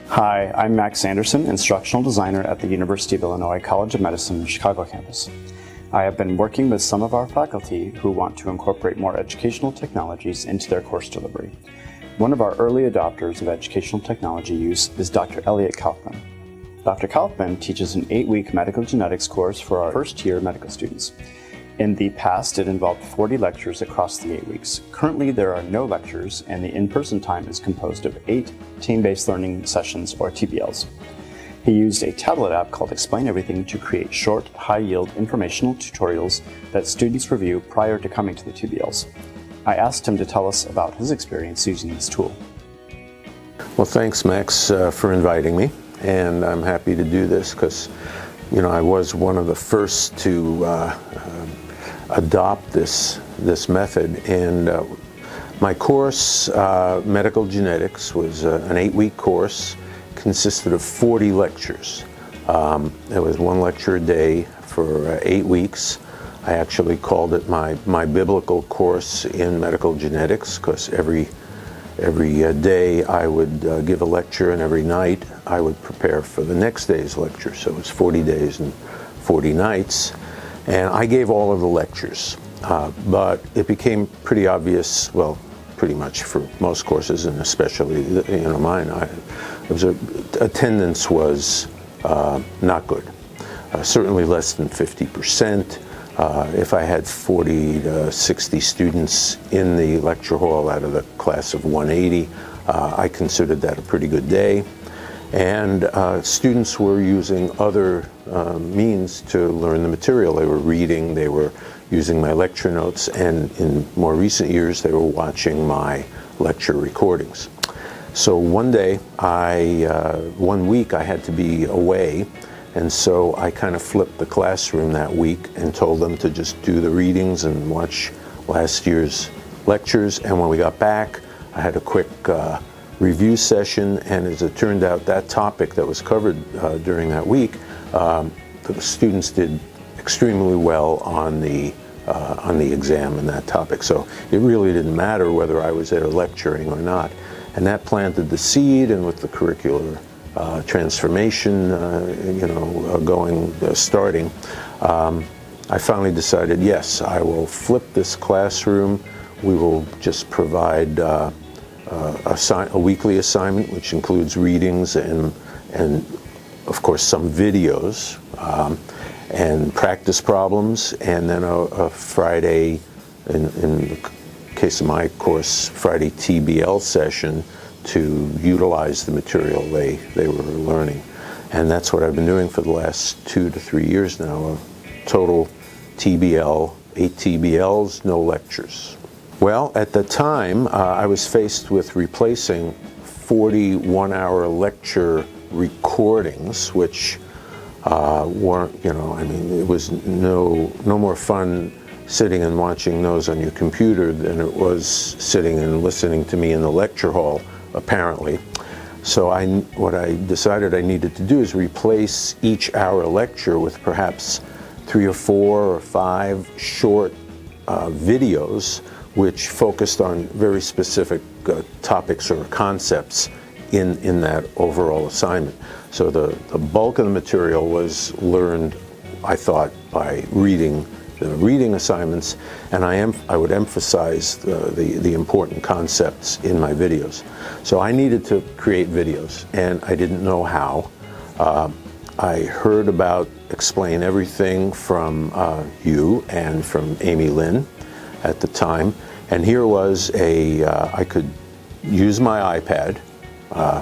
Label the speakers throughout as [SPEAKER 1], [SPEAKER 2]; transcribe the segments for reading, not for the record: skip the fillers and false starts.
[SPEAKER 1] Hi, I'm Max Anderson, Instructional Designer at the University of Illinois College of Medicine, Chicago campus. I have been working with some of our faculty who want to incorporate more educational technologies into their course delivery. One of our early adopters of educational technology use is Dr. Elliot Kaufman. Dr. Kaufman teaches an 8-week medical genetics course for our first-year medical students. In the past, it involved 40 lectures across the 8 weeks. Currently, there are no lectures, and the in-person time is composed of 8 team-based learning sessions, or TBLs. He used a tablet app called Explain Everything to create short, high-yield informational tutorials that students review prior to coming to the TBLs. I asked him to tell us about his experience using this tool.
[SPEAKER 2] Well, thanks, Max, for inviting me, and I'm happy to do this because, I was one of the first to adopt this method, and my course, Medical Genetics, was an 8-week course, consisted of 40 lectures. It was 1 lecture a day for 8 weeks. I actually called it my biblical course in medical genetics because every day I would give a lecture, and every night I would prepare for the next day's lecture. So it was 40 days and 40 nights. And I gave all of the lectures, but it became pretty obvious, well, pretty much for most courses, and especially mine, attendance was not good. Certainly less than 50%. If I had 40 to 60 students in the lecture hall out of the class of 180, I considered that a pretty good day. And students were using other means to learn the material. They were reading, they were using my lecture notes, and in more recent years they were watching my lecture recordings. So one day, one week I had to be away, and so I kind of flipped the classroom that week and told them to just do the readings and watch last year's lectures. And when we got back, I had a quick review session, and as it turned out, that topic that was covered during that week, the students did extremely well on the exam in that topic. So it really didn't matter whether I was there lecturing or not. And that planted the seed, and with the curricular transformation, starting, I finally decided, yes, I will flip this classroom. We will just provide a weekly assignment, which includes readings and of course some videos and practice problems, and then a Friday, in the case of my course, Friday TBL session to utilize the material they were learning. And that's what I've been doing for the last 2 to 3 years now. A total TBL, 8 TBLs, no lectures. Well, at the time, I was faced with replacing 40 one-hour lecture recordings, which weren't, it was no more fun sitting and watching those on your computer than it was sitting and listening to me in the lecture hall, apparently. So what I decided I needed to do is replace each hour lecture with perhaps 3 or 4 or 5 short videos which focused on very specific topics or concepts in that overall assignment. So the bulk of the material was learned, I thought, by reading the reading assignments, and I would emphasize the important concepts in my videos. So I needed to create videos, and I didn't know how. I heard about Explain Everything from you and from Amy Lynn at the time, and here was I could use my iPad,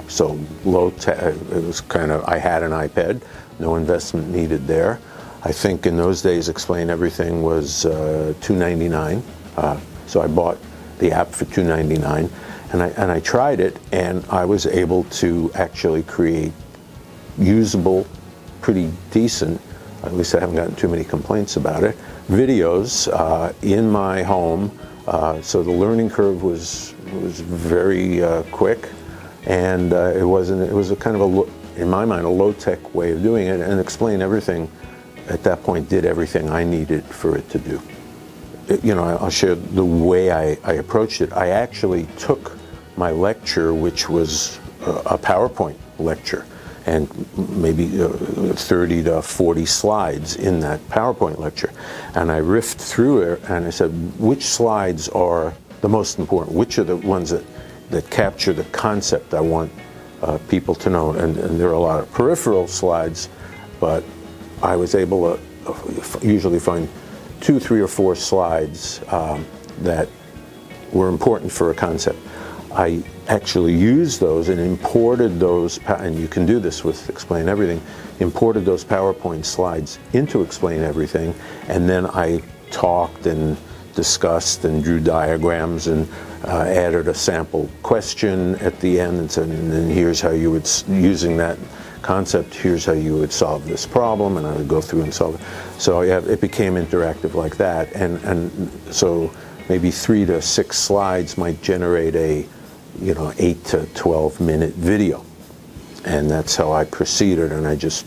[SPEAKER 2] so it was kind of, I had an iPad, no investment needed there. I think in those days Explain Everything was $2.99, so I bought the app for $2.99, and I tried it, and I was able to actually create usable, pretty decent, at least I haven't gotten too many complaints about it, videos in my home. So the learning curve was very quick, and it was a kind of in my mind, a low-tech way of doing it, and Explain Everything at that point did everything I needed for it to do. I'll share the way I approached it. I actually took my lecture, which was a PowerPoint lecture, and maybe 30 to 40 slides in that PowerPoint lecture. And I riffed through it, and I said, which slides are the most important? Which are the ones that capture the concept I want people to know? And there are a lot of peripheral slides, but I was able to usually find 2, 3, or 4 slides that were important for a concept. I actually used those and imported those, and you can do this with Explain Everything, imported those PowerPoint slides into Explain Everything, and then I talked and discussed and drew diagrams and added a sample question at the end and said, and then here's how you would, using that concept, here's how you would solve this problem, and I would go through and solve it. So yeah, it became interactive like that, and so maybe 3 to 6 slides might generate a 8 to 12 minute video, and that's how I proceeded, and I just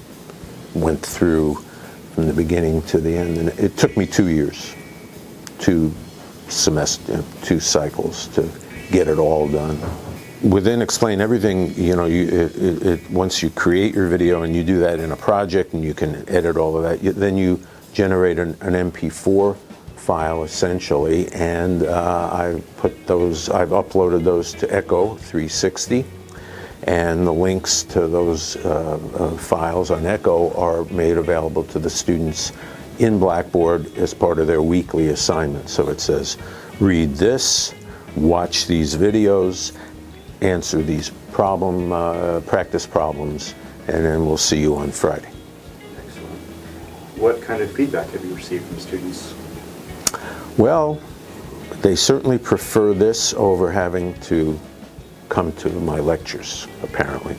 [SPEAKER 2] went through from the beginning to the end, and it took me 2 years, 2 cycles to get it all done. Within Explain Everything, once you create your video and you do that in a project and you can edit all of that, then you generate an MP4 file essentially, and I've uploaded those to Echo 360, and the links to those files on Echo are made available to the students in Blackboard as part of their weekly assignment. So it says, read this, watch these videos, answer these practice problems, and then we'll see you on Friday.
[SPEAKER 1] Excellent. What kind of feedback have you received from students?
[SPEAKER 2] Well, they certainly prefer this over having to come to my lectures, apparently.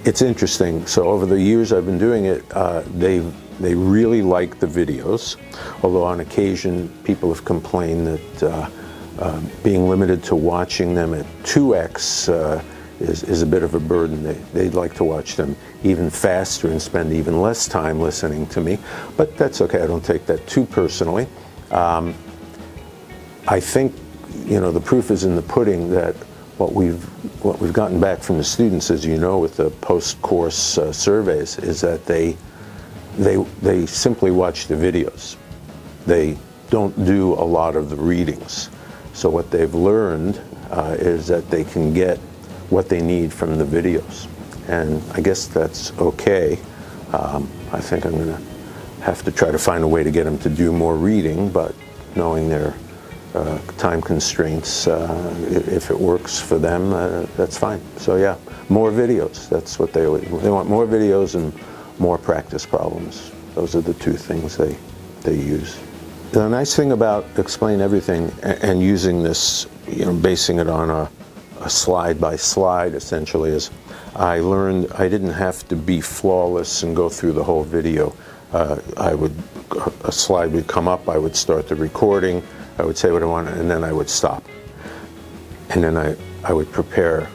[SPEAKER 2] It's interesting. So over the years I've been doing it, they really like the videos, although on occasion people have complained that being limited to watching them at 2x is a bit of a burden. They'd like to watch them even faster and spend even less time listening to me, but that's okay. I don't take that too personally. I think the proof is in the pudding that what we've gotten back from the students, as you know, with the post-course surveys, is that they simply watch the videos. They don't do a lot of the readings. So what they've learned is that they can get what they need from the videos, and I guess that's okay. I think I'm going to have to try to find a way to get them to do more reading, but knowing their time constraints, if it works for them, that's fine. So yeah, more videos. That's what they want. More videos and more practice problems. Those are the 2 things they use. The nice thing about Explain Everything and using this, basing it on a slide by slide essentially, is I learned I didn't have to be flawless and go through the whole video. A slide would come up, I would start the recording, I would say what I wanted, and then I would stop. And then I would prepare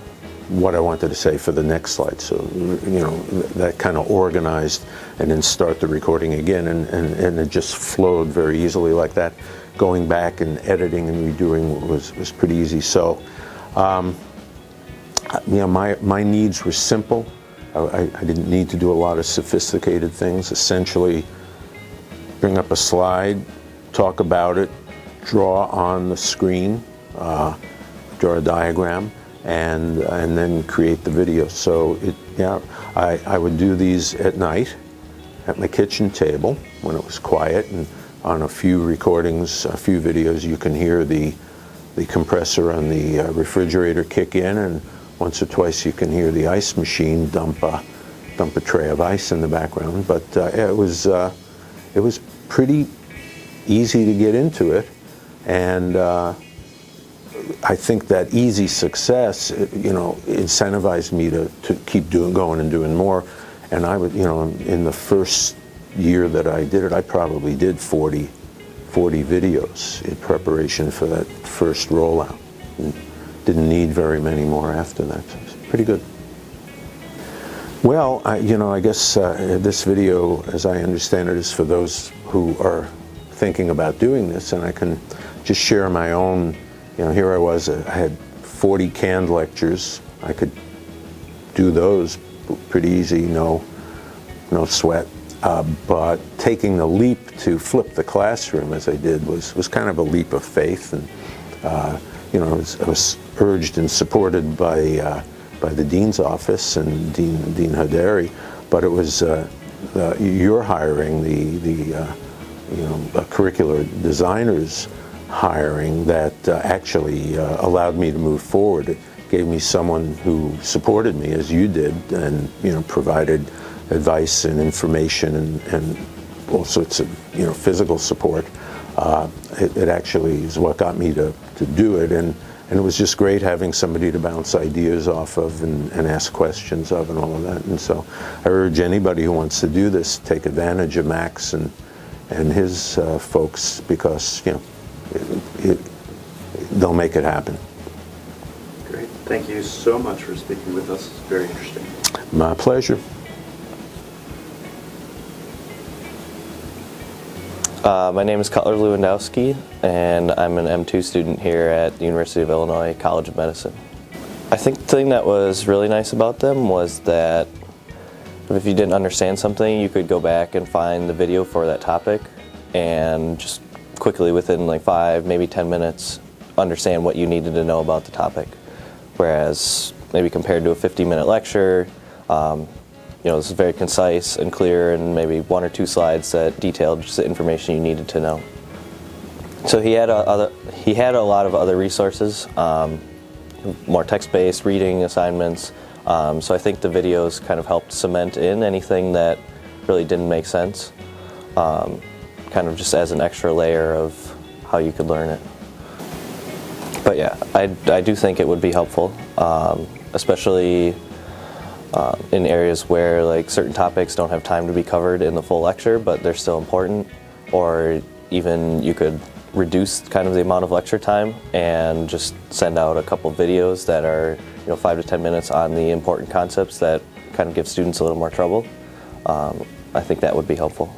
[SPEAKER 2] what I wanted to say for the next slide. So, that kind of organized, and then start the recording again, and it just flowed very easily like that. Going back and editing and redoing was pretty easy. So, my needs were simple. I didn't need to do a lot of sophisticated things. Essentially, bring up a slide, talk about it, draw on the screen, draw a diagram, and then create the video. So I would do these at night at my kitchen table when it was quiet, and on a few recordings, a few videos, you can hear the compressor on the refrigerator kick in, and once or twice you can hear the ice machine dump a tray of ice in the background. But it was pretty easy to get into it, and I think that easy success, incentivized me to keep going and doing more. And I would, in the first year that I did it, I probably did 40 videos in preparation for that first rollout. And didn't need very many more after that. So it's pretty good. Well, I guess this video, as I understand it, is for those who are thinking about doing this, and I can just share my own. Here I was, I had 40 canned lectures. I could do those pretty easy, no sweat. But taking the leap to flip the classroom, as I did, was kind of a leap of faith. And I was urged and supported by the dean's office and Dean Hoderi. But it was your hiring, the curricular designers hiring that actually allowed me to move forward. It gave me someone who supported me, as you did, and provided advice and information and all sorts of physical support. It actually is what got me to do it, and it was just great having somebody to bounce ideas off of and ask questions of and all of that. And so I urge anybody who wants to do this, take advantage of Max and his folks, because they'll make it happen.
[SPEAKER 1] Great. Thank you so much for speaking with us. It's very interesting.
[SPEAKER 2] My pleasure.
[SPEAKER 3] My name is Cutler Lewandowski, and I'm an M2 student here at the University of Illinois College of Medicine. I think the thing that was really nice about them was that if you didn't understand something, you could go back and find the video for that topic and just quickly, within like 5, maybe 10 minutes, understand what you needed to know about the topic. Whereas maybe compared to a 50-minute lecture, this is very concise and clear, and maybe 1 or 2 slides that detailed just the information you needed to know. So he had a lot of other resources, more text-based reading assignments. So I think the videos kind of helped cement in anything that really didn't make sense, kind of just as an extra layer of how you could learn it. But yeah, I do think it would be helpful, especially in areas where like certain topics don't have time to be covered in the full lecture, but they're still important. Or even you could reduce kind of the amount of lecture time and just send out a couple videos that are 5 to 10 minutes on the important concepts that kind of give students a little more trouble. I think that would be helpful.